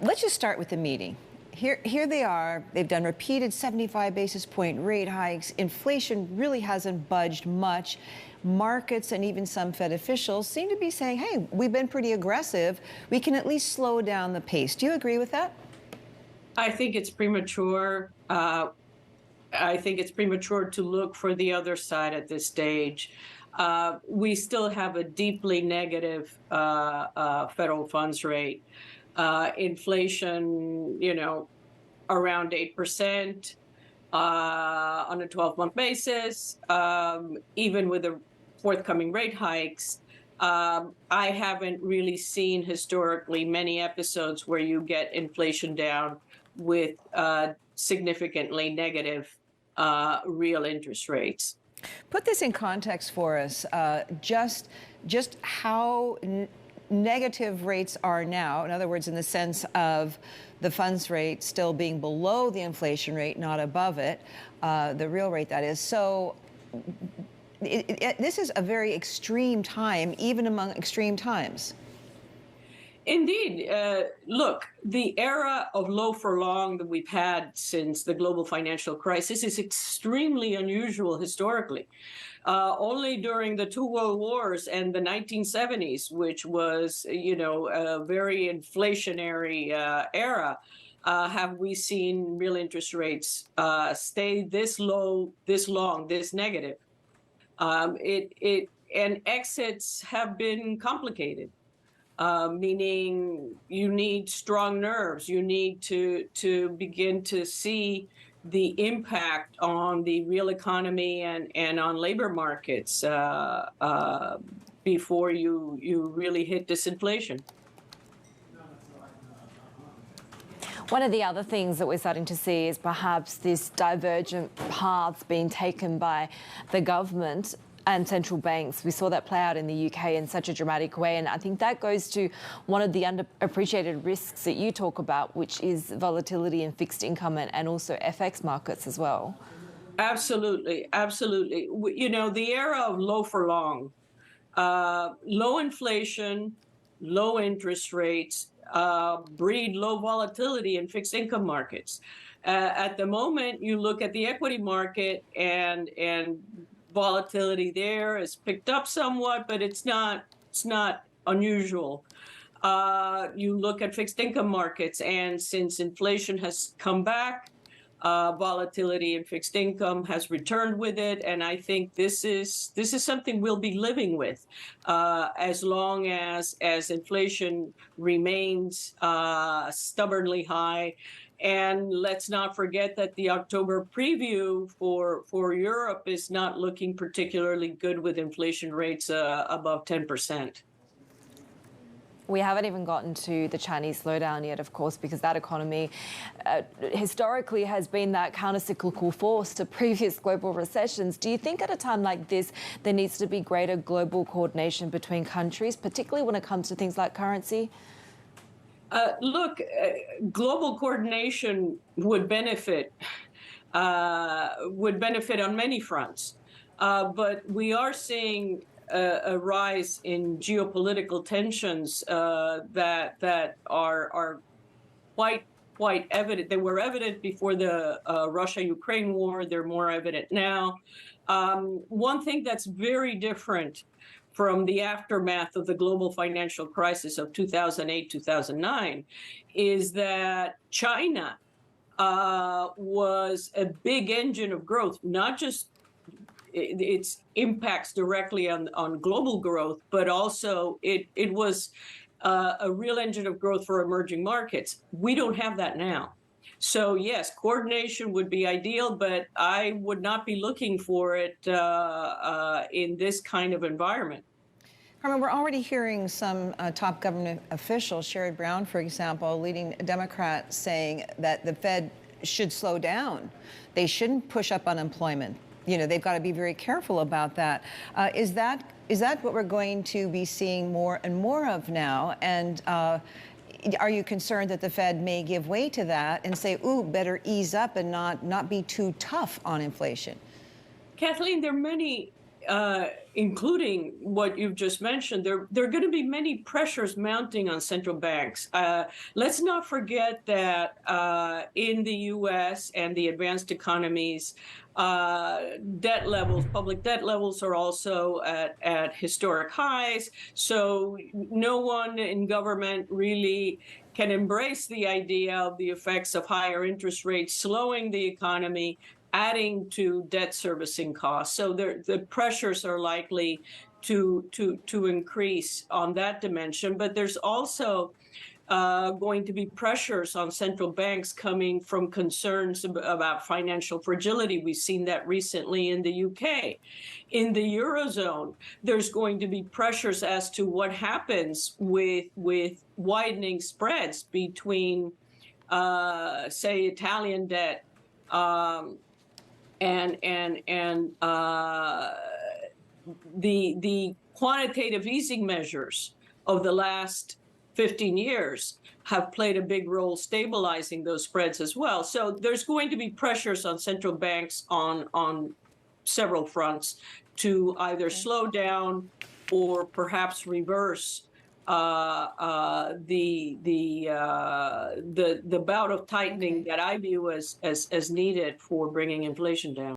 Let's just start with the meeting. Here they are. They've done repeated 75 basis point rate hikes. Inflation really hasn't budged much. Markets and even some Fed officials seem to be saying, hey, we've been pretty aggressive. We can at least slow down the pace. Do you agree with that? I think it's premature. I think it's premature to look for the other side at this stage. We still have a deeply negative federal funds rate. Inflation, around 8% on a 12-month basis, even with the forthcoming rate hikes. I haven't really seen historically many episodes where you get inflation down with significantly negative real interest rates. Put this in context for us, just how negative rates are now. In other words, in the sense of the funds rate still being below the inflation rate, not above it, the real rate that is. So this is a very extreme time, even among extreme times. Indeed. Look, the era of low for long that we've had since the global financial crisis is extremely unusual historically. Only during the two world wars and the 1970s, which was, a very inflationary era, have we seen real interest rates stay this low, this long, this negative. And exits have been complicated. Meaning you need strong nerves. You need to begin to see the impact on the real economy and on labor markets before you really hit disinflation. One of the other things that we're starting to see is perhaps this divergent paths being taken by the government and central banks. We saw that play out in the UK in such a dramatic way. And I think that goes to one of the underappreciated risks that you talk about, which is volatility in fixed income and also FX markets as well. Absolutely. Absolutely. The era of low for long, low inflation, low interest rates breed low volatility in fixed income markets. At the moment, you look at the equity market and volatility there has picked up somewhat, but it's not unusual. You look at fixed income markets, and since inflation has come back, volatility in fixed income has returned with it, and I think this is something we'll be living with as long as inflation remains stubbornly high. And let's not forget that the October preview for Europe is not looking particularly good with inflation rates above 10%. We haven't even gotten to the Chinese slowdown yet, of course, because that economy historically has been that counter-cyclical force to previous global recessions. Do you think at a time like this, there needs to be greater global coordination between countries, particularly when it comes to things like currency? Look, global coordination would benefit on many fronts, but we are seeing a rise in geopolitical tensions that are quite evident. They were evident before the Russia-Ukraine war. They're more evident now. One thing that's very different from the aftermath of the global financial crisis of 2008, 2009, is that China was a big engine of growth, not just its impacts directly on global growth, but also it was a real engine of growth for emerging markets. We don't have that now. So yes, coordination would be ideal, but I would not be looking for it in this kind of environment. Carmen, we're already hearing some top government officials, Sherrod Brown, for example, leading Democrats, saying that the Fed should slow down. They shouldn't push up unemployment. They've got to be very careful about that. Is that what we're going to be seeing more and more of now? And are you concerned that the Fed may give way to that and say, ooh, better ease up and not be too tough on inflation? Kathleen, there are many including what you've just mentioned, there are going to be many pressures mounting on central banks. Let's not forget that in the U.S. and the advanced economies, debt levels, public debt levels are also at historic highs. So no one in government really can embrace the idea of the effects of higher interest rates slowing the economy, adding to debt servicing costs. So the pressures are likely to increase on that dimension. But there's also going to be pressures on central banks coming from concerns about financial fragility. We've seen that recently in the UK. In the Eurozone, there's going to be pressures as to what happens with widening spreads between, say, Italian debt and the quantitative easing measures of the last 15 years have played a big role stabilizing those spreads as well. So there's going to be pressures on central banks on several fronts to either slow down or perhaps reverse the bout of tightening that I view as needed for bringing inflation down.